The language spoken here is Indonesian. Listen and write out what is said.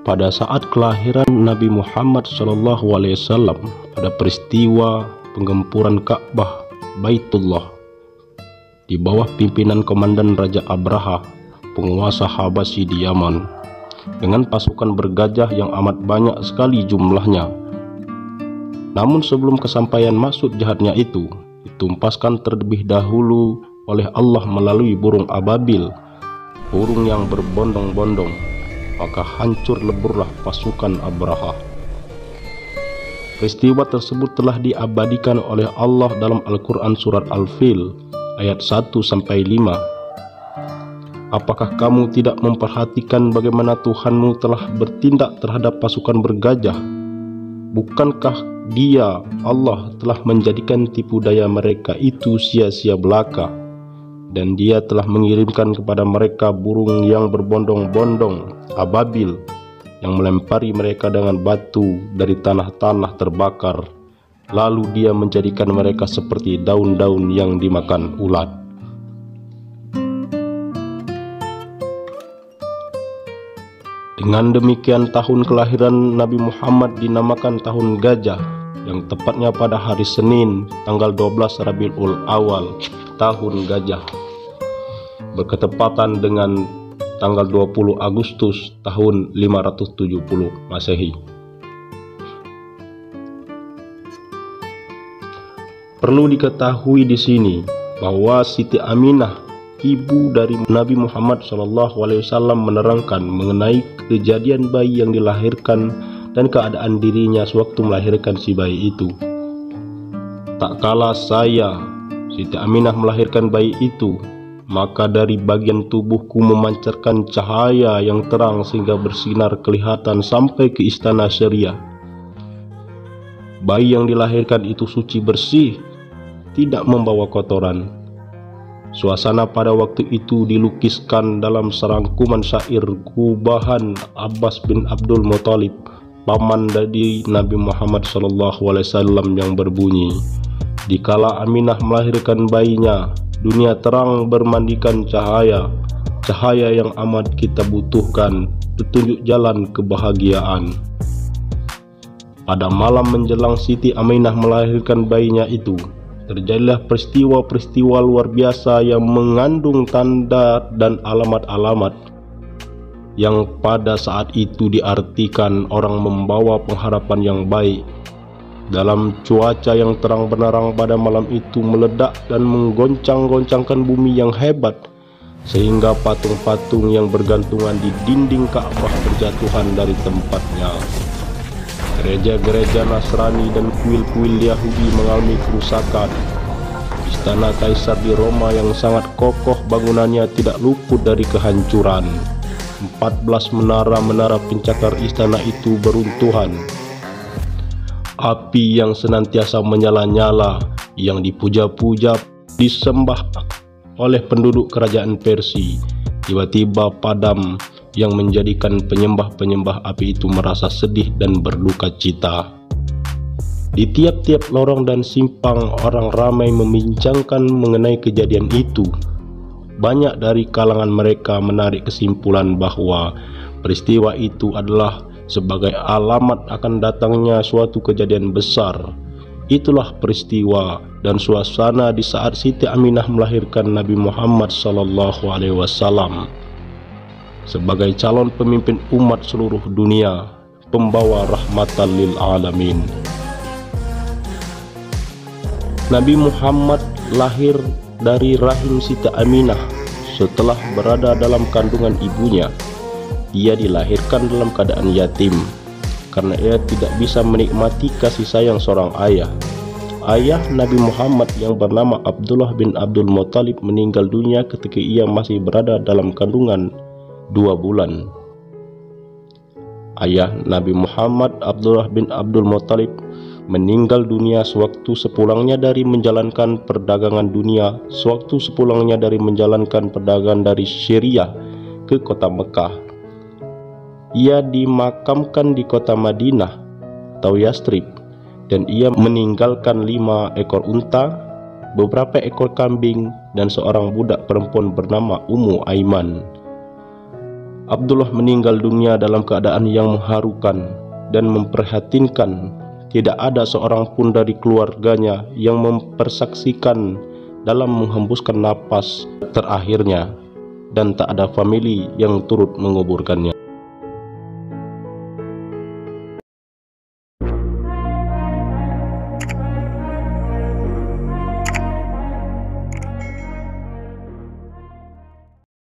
Pada saat kelahiran Nabi Muhammad SAW, ada peristiwa penggempuran Ka'bah Baitullah di bawah pimpinan komandan Raja Abraha, penguasa Habasyi di Yaman, dengan pasukan bergajah yang amat banyak sekali jumlahnya. Namun sebelum kesampaian maksud jahatnya itu, ditumpaskan terlebih dahulu oleh Allah melalui burung ababil, burung yang berbondong-bondong, maka hancur leburlah pasukan Abraha. Peristiwa tersebut telah diabadikan oleh Allah dalam Al-Quran surat Al-Fil ayat 1-5. Apakah kamu tidak memperhatikan bagaimana Tuhanmu telah bertindak terhadap pasukan bergajah? Bukankah Dia, Allah, telah menjadikan tipu daya mereka itu sia-sia belaka, dan Dia telah mengirimkan kepada mereka burung yang berbondong-bondong, ababil, yang melempari mereka dengan batu dari tanah-tanah terbakar, lalu Dia menjadikan mereka seperti daun-daun yang dimakan ulat. Dengan demikian, tahun kelahiran Nabi Muhammad dinamakan tahun gajah, yang tepatnya pada hari Senin tanggal 12 Rabiul Awal, tahun gajah, berketepatan dengan tanggal 20 Agustus tahun 570 Masehi. Perlu diketahui di sini bahwa Siti Aminah, ibu dari Nabi Muhammad SAW, menerangkan mengenai kejadian bayi yang dilahirkan dan keadaan dirinya sewaktu melahirkan si bayi itu. Tak kala saya, Siti Aminah, melahirkan bayi itu, maka dari bagian tubuhku memancarkan cahaya yang terang sehingga bersinar kelihatan sampai ke istana Syariah. Bayi yang dilahirkan itu suci bersih, tidak membawa kotoran. Suasana pada waktu itu dilukiskan dalam serangkuman syair gubahan Abbas bin Abdul Muthalib, paman dari Nabi Muhammad SAW, yang berbunyi, "Dikala Aminah melahirkan bayinya, dunia terang bermandikan cahaya, cahaya yang amat kita butuhkan, petunjuk jalan kebahagiaan." Pada malam menjelang Siti Aminah melahirkan bayinya itu, terjadilah peristiwa-peristiwa luar biasa yang mengandung tanda dan alamat-alamat yang pada saat itu diartikan orang membawa pengharapan yang baik. Dalam cuaca yang terang benderang pada malam itu meledak dan menggoncang-goncangkan bumi yang hebat, sehingga patung-patung yang bergantungan di dinding Ka'bah berjatuhan dari tempatnya. Gereja-gereja Nasrani dan kuil-kuil Yahudi mengalami kerusakan. Istana Kaisar di Roma yang sangat kokoh bangunannya tidak luput dari kehancuran. 14 menara-menara pencakar istana itu beruntuhan. Api yang senantiasa menyala-nyala, yang dipuja-puja, disembah oleh penduduk kerajaan Persia, tiba-tiba padam, yang menjadikan penyembah-penyembah api itu merasa sedih dan berduka cita. Di tiap-tiap lorong dan simpang orang ramai membincangkan mengenai kejadian itu. Banyak dari kalangan mereka menarik kesimpulan bahwa peristiwa itu adalah sebagai alamat akan datangnya suatu kejadian besar. Itulah peristiwa dan suasana di saat Siti Aminah melahirkan Nabi Muhammad SAW sebagai calon pemimpin umat seluruh dunia, pembawa rahmatan lil alamin. Nabi Muhammad lahir dari rahim Siti Aminah setelah berada dalam kandungan ibunya. Ia dilahirkan dalam keadaan yatim karena ia tidak bisa menikmati kasih sayang seorang ayah. Ayah Nabi Muhammad yang bernama Abdullah bin Abdul Muthalib meninggal dunia ketika ia masih berada dalam kandungan 2 bulan. Ayah Nabi Muhammad, Abdullah bin Abdul Muthalib, meninggal dunia sewaktu sepulangnya dari menjalankan perdagangan dunia, dari Syria ke kota Mekah. Ia dimakamkan di kota Madinah atau Yastrib, dan ia meninggalkan 5 ekor unta, beberapa ekor kambing, dan seorang budak perempuan bernama Ummu Aiman. Abdullah meninggal dunia dalam keadaan yang mengharukan dan memprihatinkan. Tidak ada seorang pun dari keluarganya yang mempersaksikan dalam menghembuskan napas terakhirnya, dan tak ada famili yang turut menguburkannya.